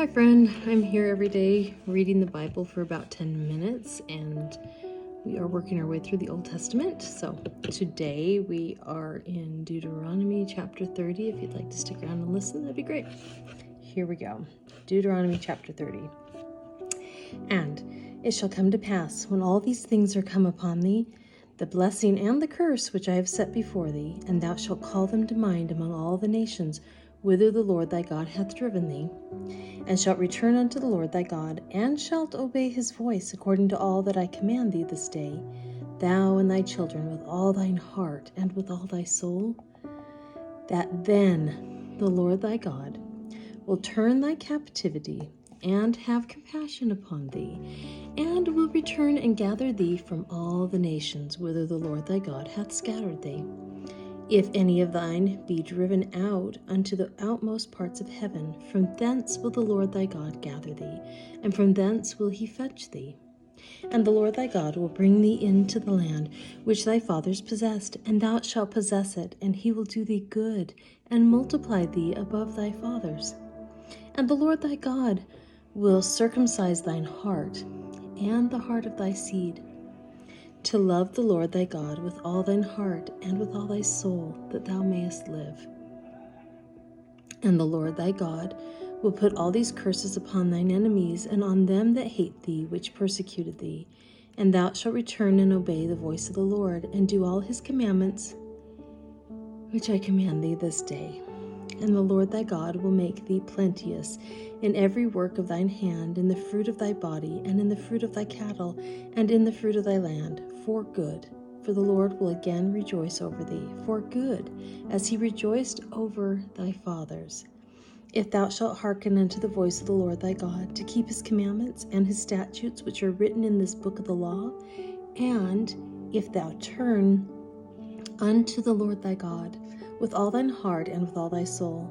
Hi friend, I'm here every day reading the Bible for about 10 minutes and we are working our way through the Old Testament. So today we are in Deuteronomy chapter 30. If you'd like to stick around and listen, that'd be great. Here we go. Deuteronomy chapter 30. And it shall come to pass, when all these things are come upon thee, the blessing and the curse which I have set before thee, and thou shalt call them to mind among all the nations whither the Lord thy God hath driven thee, and shalt return unto the Lord thy God, and shalt obey his voice according to all that I command thee this day, thou and thy children with all thine heart and with all thy soul, that then the Lord thy God will turn thy captivity and have compassion upon thee, and will return and gather thee from all the nations whither the Lord thy God hath scattered thee. If any of thine be driven out unto the outmost parts of heaven, from thence will the Lord thy God gather thee, and from thence will he fetch thee. And the Lord thy God will bring thee into the land which thy fathers possessed, and thou shalt possess it, and he will do thee good, and multiply thee above thy fathers. And the Lord thy God will circumcise thine heart, and the heart of thy seed, to love the Lord thy God with all thine heart and with all thy soul, that thou mayest live. And the Lord thy God will put all these curses upon thine enemies, and on them that hate thee, which persecuted thee. And thou shalt return and obey the voice of the Lord, and do all his commandments, which I command thee this day. And the Lord thy God will make thee plenteous in every work of thine hand, in the fruit of thy body, and in the fruit of thy cattle, and in the fruit of thy land, for good. For the Lord will again rejoice over thee, for good, as he rejoiced over thy fathers. If thou shalt hearken unto the voice of the Lord thy God, to keep his commandments and his statutes which are written in this book of the law, and if thou turn unto the Lord thy God with all thine heart and with all thy soul.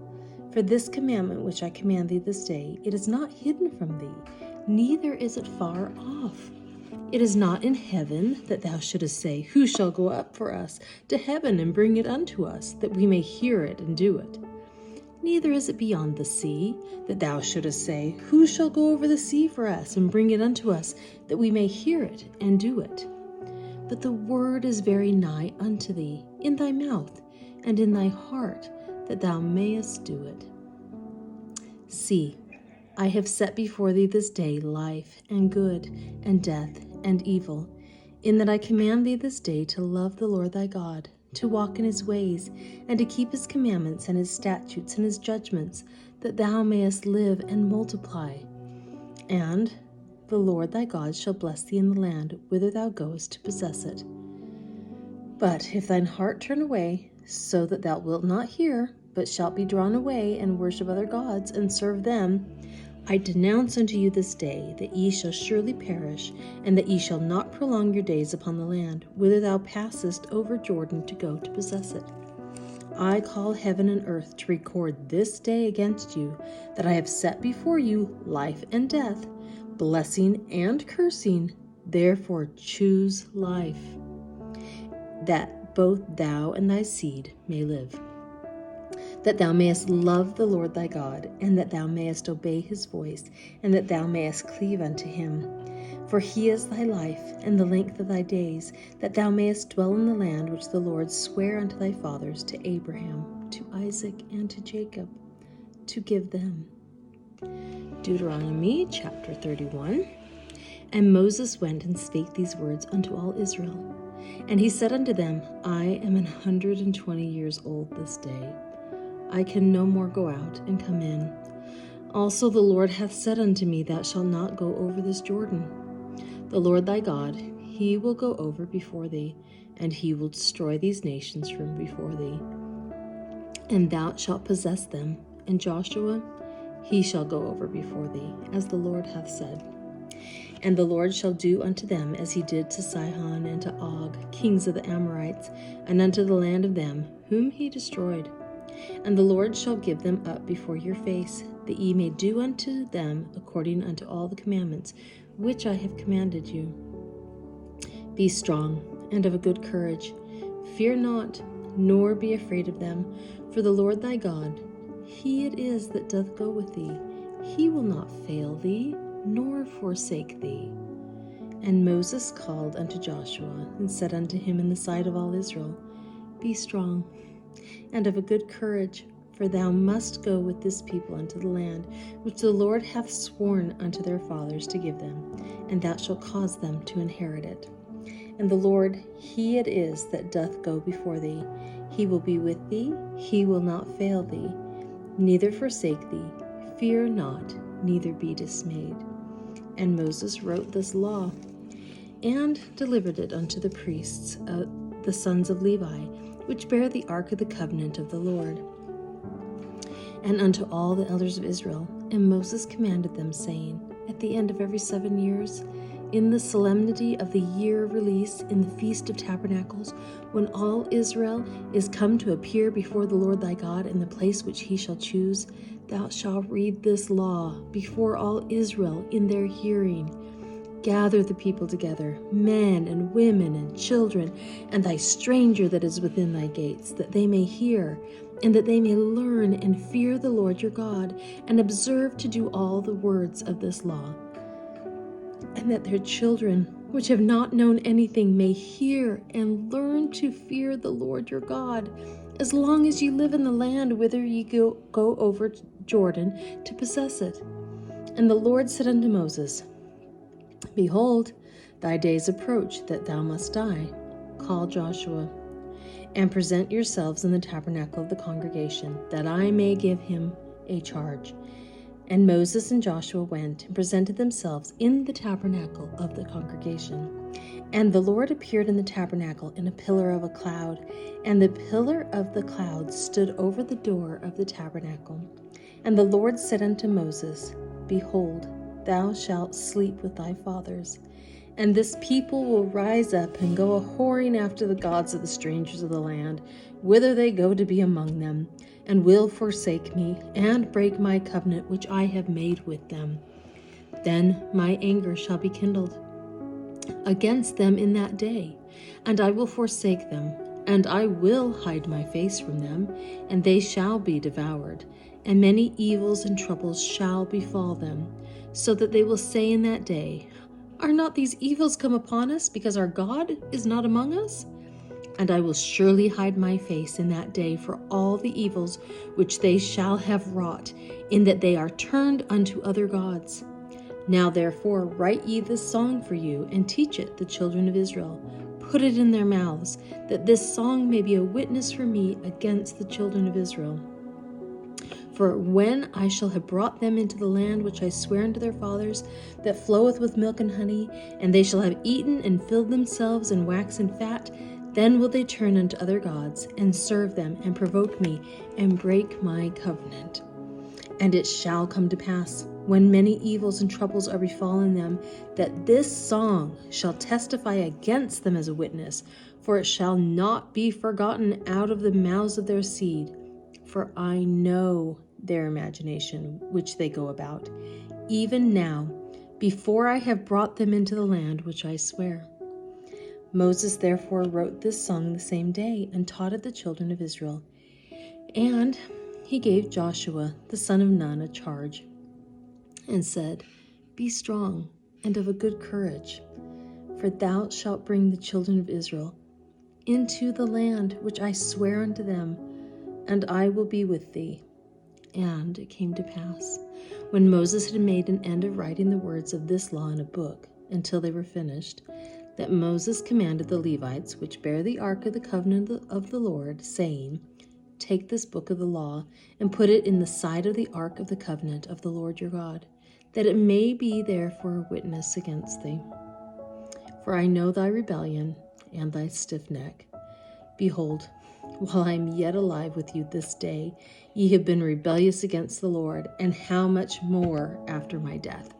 For this commandment which I command thee this day, it is not hidden from thee, neither is it far off. It is not in heaven, that thou shouldest say, Who shall go up for us to heaven and bring it unto us, that we may hear it and do it? Neither is it beyond the sea, that thou shouldest say, Who shall go over the sea for us and bring it unto us, that we may hear it and do it? But the word is very nigh unto thee, in thy mouth and in thy heart, that thou mayest do it. See, I have set before thee this day life and good, and death and evil, in that I command thee this day to love the Lord thy God, to walk in his ways, and to keep his commandments and his statutes and his judgments, that thou mayest live and multiply. And the Lord thy God shall bless thee in the land whither thou goest to possess it. But if thine heart turn away, so that thou wilt not hear, but shalt be drawn away, and worship other gods, and serve them, I denounce unto you this day that ye shall surely perish, and that ye shall not prolong your days upon the land, whither thou passest over Jordan to go to possess it. I call heaven and earth to record this day against you, that I have set before you life and death, blessing and cursing. Therefore choose life, that both thou and thy seed may live, that thou mayest love the Lord thy God, and that thou mayest obey his voice, and that thou mayest cleave unto him. For he is thy life, and the length of thy days, that thou mayest dwell in the land which the Lord sware unto thy fathers, to Abraham, to Isaac, and to Jacob, to give them. Deuteronomy chapter 31. And Moses went and spake these words unto all Israel. And he said unto them, I am 120 years old this day. I can no more go out and come in. Also the Lord hath said unto me, Thou shalt not go over this Jordan. The Lord thy God, he will go over before thee, and he will destroy these nations from before thee. And thou shalt possess them, and Joshua, he shall go over before thee, as the Lord hath said. And the Lord shall do unto them as he did to Sihon and to Og, kings of the Amorites, and unto the land of them, whom he destroyed. And the Lord shall give them up before your face, that ye may do unto them according unto all the commandments which I have commanded you. Be strong and of a good courage. Fear not, nor be afraid of them. For the Lord thy God, he it is that doth go with thee. he will not fail thee, nor forsake thee. And Moses called unto Joshua, and said unto him in the sight of all Israel, Be strong, and of a good courage, for thou must go with this people unto the land, which the Lord hath sworn unto their fathers to give them, and thou shalt cause them to inherit it. And the Lord, he it is that doth go before thee. He will be with thee, he will not fail thee, neither forsake thee. Fear not, neither be dismayed. And Moses wrote this law, and delivered it unto the priests, the sons of Levi, which bear the ark of the covenant of the Lord, and unto all the elders of Israel. And Moses commanded them, saying, At the end of every 7 years, in the solemnity of the year of release, in the feast of tabernacles, when all Israel is come to appear before the Lord thy God in the place which he shall choose, thou shalt read this law before all Israel in their hearing. Gather the people together, men and women and children, and thy stranger that is within thy gates, that they may hear, and that they may learn and fear the Lord your God, and observe to do all the words of this law. And that their children, which have not known anything, may hear and learn to fear the Lord your God, as long as ye live in the land whither ye go over Jordan to possess it. And the Lord said unto Moses, Behold, thy days approach that thou must die. Call Joshua, and present yourselves in the tabernacle of the congregation, that I may give him a charge. And Moses and Joshua went and presented themselves in the tabernacle of the congregation. And the Lord appeared in the tabernacle in a pillar of a cloud, and the pillar of the cloud stood over the door of the tabernacle. And the Lord said unto Moses, Behold, thou shalt sleep with thy fathers, and this people will rise up and go a-whoring after the gods of the strangers of the land, whither they go to be among them, and will forsake me, and break my covenant which I have made with them. Then my anger shall be kindled against them in that day, and I will forsake them, and I will hide my face from them, and they shall be devoured, and many evils and troubles shall befall them, so that they will say in that day, Are not these evils come upon us, because our God is not among us? And I will surely hide my face in that day for all the evils which they shall have wrought, in that they are turned unto other gods. Now therefore write ye this song for you, and teach it the children of Israel. Put it in their mouths, that this song may be a witness for me against the children of Israel. For when I shall have brought them into the land which I swear unto their fathers, that floweth with milk and honey, and they shall have eaten and filled themselves and waxen fat, then will they turn unto other gods, and serve them, and provoke me, and break my covenant. And it shall come to pass, when many evils and troubles are befallen them, that this song shall testify against them as a witness, for it shall not be forgotten out of the mouths of their seed. For I know their imagination which they go about, even now, before I have brought them into the land which I swear. Moses therefore wrote this song the same day, and taught it the children of Israel. And he gave Joshua the son of Nun a charge, and said, Be strong and of a good courage, for thou shalt bring the children of Israel into the land which I swear unto them, and I will be with thee. And it came to pass, when Moses had made an end of writing the words of this law in a book, until they were finished, that Moses commanded the Levites, which bear the ark of the covenant of the Lord, saying, Take this book of the law, and put it in the side of the ark of the covenant of the Lord your God, that it may be there for a witness against thee. For I know thy rebellion and thy stiff neck. Behold, while I am yet alive with you this day, ye have been rebellious against the Lord, and how much more after my death.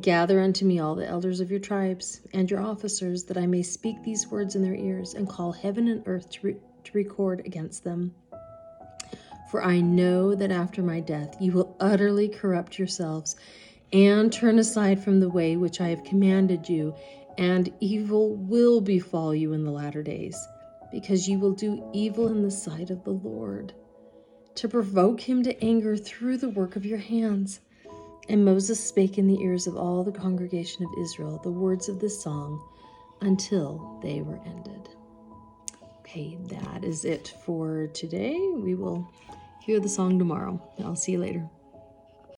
Gather unto me all the elders of your tribes, and your officers, that I may speak these words in their ears, and call heaven and earth to record against them. For I know that after my death you will utterly corrupt yourselves, and turn aside from the way which I have commanded you, and evil will befall you in the latter days, because you will do evil in the sight of the Lord, to provoke him to anger through the work of your hands. And Moses spake in the ears of all the congregation of Israel the words of this song until they were ended. Okay, that is it for today. We will hear the song tomorrow. I'll see you later.